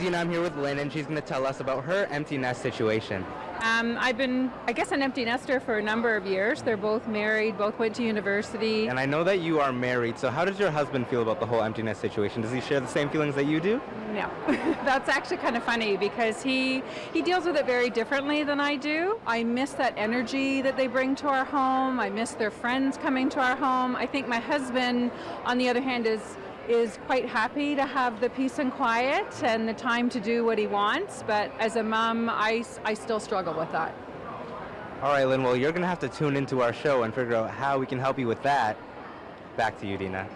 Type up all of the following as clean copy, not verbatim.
I'm here with Lynn, and she's going to tell us about her empty nest situation. I've been, I guess, an empty nester for a number of years. They're both married, both went to university. And I know that you are married, so how does your husband feel about the whole empty nest situation? Does he share the same feelings that you do? No. That's actually kind of funny because he deals with it very differently than I do. I miss that energy that they bring to our home. I miss their friends coming to our home. I think my husband, on the other hand, is quite happy to have the peace and quiet and the time to do what he wants, but as a mom, I still struggle with that. All right, Lynn, well, you're going to have to tune into our show and figure out how we can help you with that. Back to you, Dina.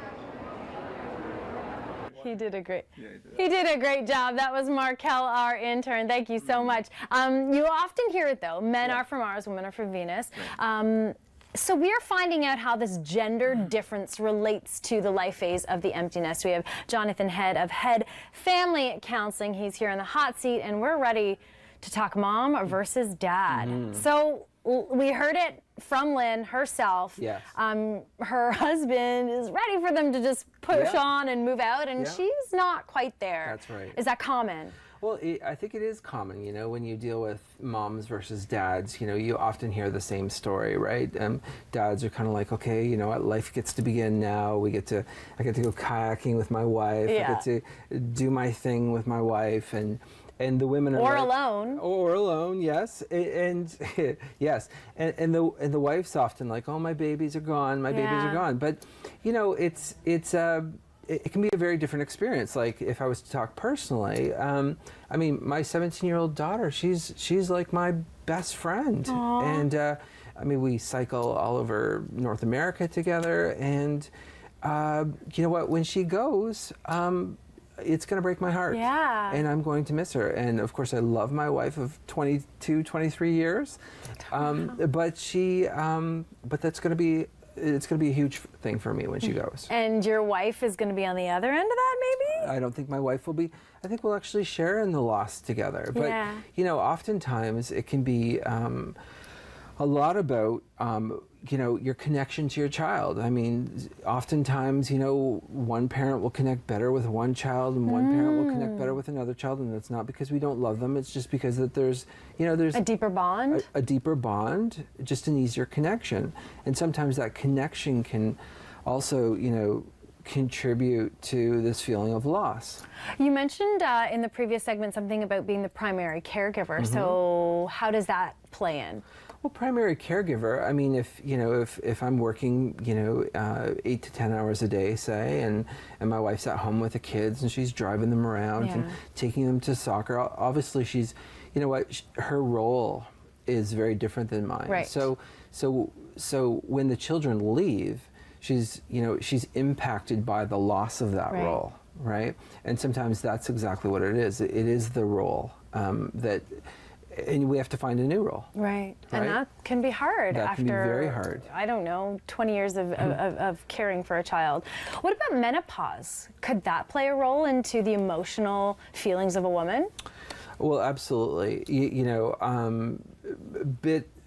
He did a great job. That was Markel, our intern. Thank you so much. You often hear it, though. Men are from Mars, women are from Venus. So we're finding out how this gender difference relates to the life phase of the empty nest. We have Jonathan Head of Head Family Counseling. He's here in the hot seat, and we're ready to talk mom versus dad. So we heard it from Lynn herself. Yes. Her husband is ready for them to just push on and move out, and she's not quite there. That's right. Is that common? Well, I think it is common, you know, when you deal with moms versus dads, you know, you often hear the same story, right? Dads are kind of like, okay, you know what, life gets to begin now. I get to go kayaking with my wife. I get to do my thing with my wife, and the women are alone, yes, and yes, and the wife's often like, oh, my babies are gone, but you know, it can be a very different experience. Like if I was to talk personally, I mean, my 17-year-old daughter, she's like my best friend. Aww. And I mean, we cycle all over North America together, and you know what, when she goes, it's going to break my heart. Yeah. And I'm going to miss her. And of course, I love my wife of 22, 23 years. But that's going to be, it's going to be a huge thing for me when she goes. And your wife is going to be on the other end of that, maybe? I don't think my wife will be. I think we'll actually share in the loss together. But, you know, oftentimes it can be a lot about, you know, your connection to your child. I mean, oftentimes, you know, one parent will connect better with one child and one parent will connect better with another child, and that's not because we don't love them. It's just because that there's, you know, there's a deeper bond. A deeper bond, just an easier connection. And sometimes that connection can also, you know, contribute to this feeling of loss. You mentioned in the previous segment something about being the primary caregiver. So how does that play in? Well, primary caregiver, I mean, if I'm working, you know, 8 to 10 hours a day, say, and my wife's at home with the kids and she's driving them around and taking them to soccer, obviously she's, you know what, her role is very different than mine. Right. So when the children leave, she's, you know, she's impacted by the loss of that role, right? And sometimes that's exactly what it is. It is the role and we have to find a new role. Right. And that can be hard after, can be very hard. I don't know, 20 years of caring for a child. What about menopause? Could that play a role into the emotional feelings of a woman? Well, absolutely. You know,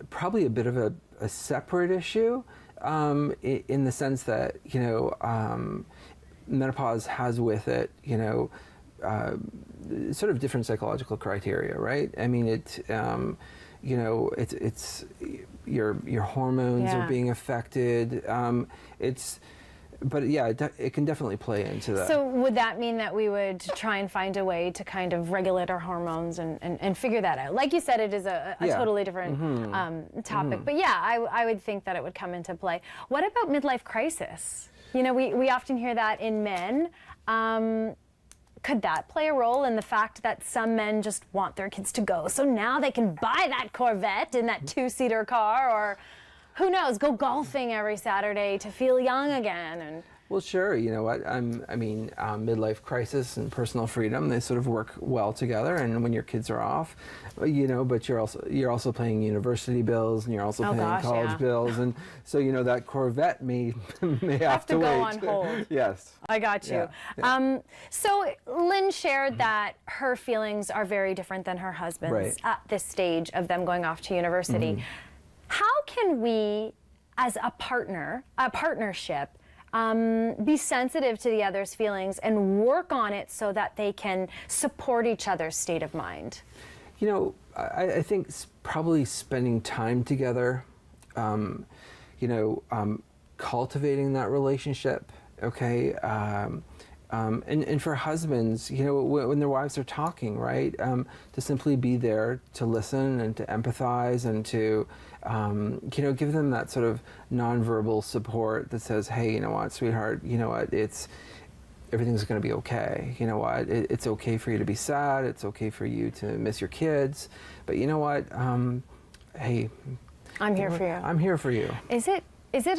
probably a bit of a separate issue in the sense that, you know, menopause has with it, you know, sort of different psychological criteria, right? I mean, you know, it's your hormones are being affected. But yeah, it can definitely play into that. So would that mean that we would try and find a way to kind of regulate our hormones and figure that out? Like you said, it is a totally different topic. But yeah, I would think that it would come into play. What about midlife crisis? You know, we often hear that in men. Could that play a role in the fact that some men just want their kids to go, so now they can buy that Corvette in that two-seater car, or who knows, go golfing every Saturday to feel young again? And well, sure. You know what? I mean, midlife crisis and personal freedom, they sort of work well together. And when your kids are off, you know, but you're also paying university bills and you're also paying college bills, and so you know that Corvette may have to go wait. on hold. Yes. I got you. So Lynn shared that her feelings are very different than her husband's at this stage of them going off to university. How can we, as a partnership, be sensitive to the other's feelings and work on it so that they can support each other's state of mind? You know, I think probably spending time together, cultivating that relationship, okay? And for husbands, you know, when their wives are talking, right, to simply be there to listen and to empathize and to, give them that sort of nonverbal support that says, hey, you know what, sweetheart, you know what, everything's going to be okay. You know what, it's okay for you to be sad. It's okay for you to miss your kids. But you know what, hey. I'm here for you. I'm here for you. Is it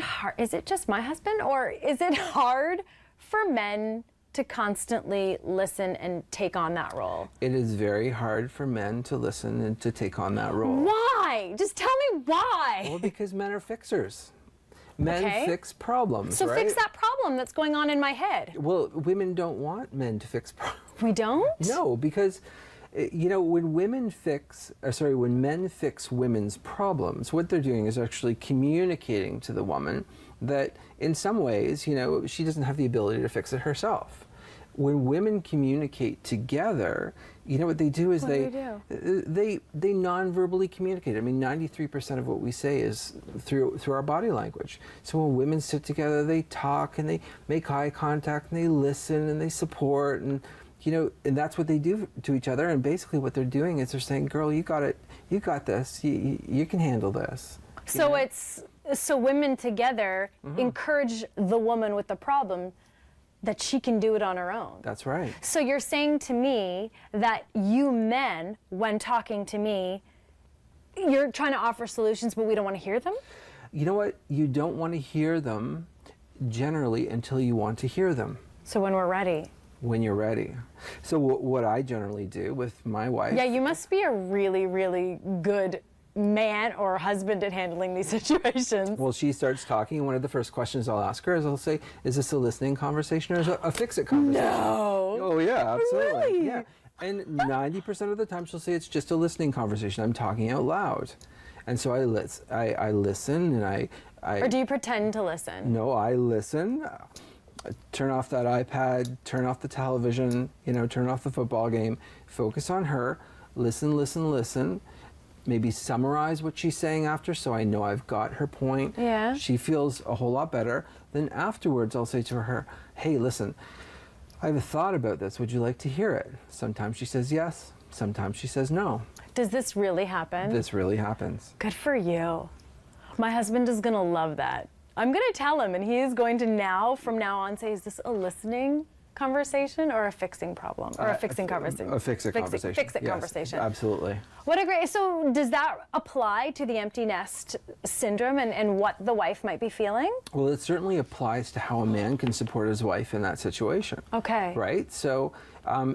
hard? Is it just my husband, or is it hard for men to constantly listen and take on that role? It is very hard for men to listen and to take on that role. Why? Just tell me why. Well, because men are fixers. Men fix problems, so right? fix that problem that's going on in my head. Well, women don't want men to fix problems. We don't? No, because when men fix women's problems, what they're doing is actually communicating to the woman that in some ways, she doesn't have the ability to fix it herself. When women communicate together, what they do is they non-verbally communicate. I mean, 93% of what we say is through our body language. So when women sit together, they talk and they make eye contact and they listen and they support and that's what they do to each other. And basically what they're doing is they're saying, girl, you got it. You got this. You can handle this. So women together encourage the woman with the problem that she can do it on her own. That's right. So you're saying to me that you men, when talking to me, you're trying to offer solutions, but we don't want to hear them? You know what? You don't want to hear them generally until you want to hear them. So when we're ready. When you're ready. So what I generally do with my wife. Yeah, you must be a really, really good man or husband at handling these situations. Well, she starts talking, and one of the first questions I'll ask her is I'll say, is this a listening conversation or is it a fix-it conversation? No. Oh, yeah, absolutely. Really? Yeah. And 90% of the time she'll say it's just a listening conversation. I'm talking out loud. And so I listen and I... Or do you pretend to listen? No, I listen. Turn off that iPad, turn off the television, turn off the football game, focus on her, listen, maybe summarize what she's saying after so I know I've got her point. Yeah. She feels a whole lot better. Then afterwards I'll say to her, hey, listen, I have a thought about this. Would you like to hear it? Sometimes she says yes, sometimes she says no. Does this really happen? This really happens. Good for you. My husband is going to love that. I'm going to tell him, and he is going to from now on say, is this a listening conversation or a fixing problem? Or a fixing conversation? A fix-it conversation. Fix-it yes, conversation. Absolutely. So does that apply to the empty nest syndrome and what the wife might be feeling? Well, it certainly applies to how a man can support his wife in that situation. Okay. Right? So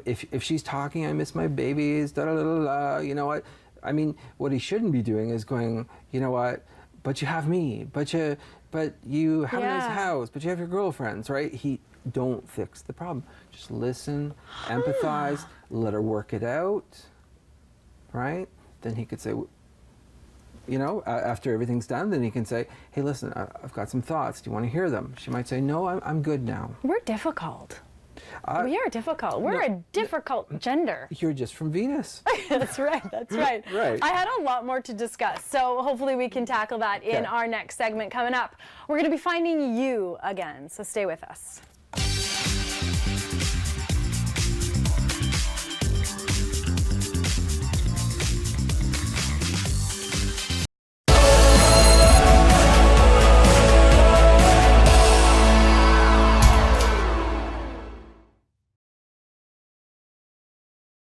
if she's talking, I miss my babies, da-da-da-da-da, you know what? I mean, what he shouldn't be doing is going, you know what, but you have me, but you have a nice house, but you have your girlfriends, right? Don't fix the problem. Just listen, empathize, let her work it out, right? Then he could say, after everything's done, then he can say, hey, listen, I've got some thoughts. Do you want to hear them? She might say, no, I'm good now. We're difficult. We are difficult. We're a difficult gender. You're just from Venus. That's right. Right. I had a lot more to discuss, so hopefully we can tackle that in our next segment coming up. We're going to be finding you again, so stay with us.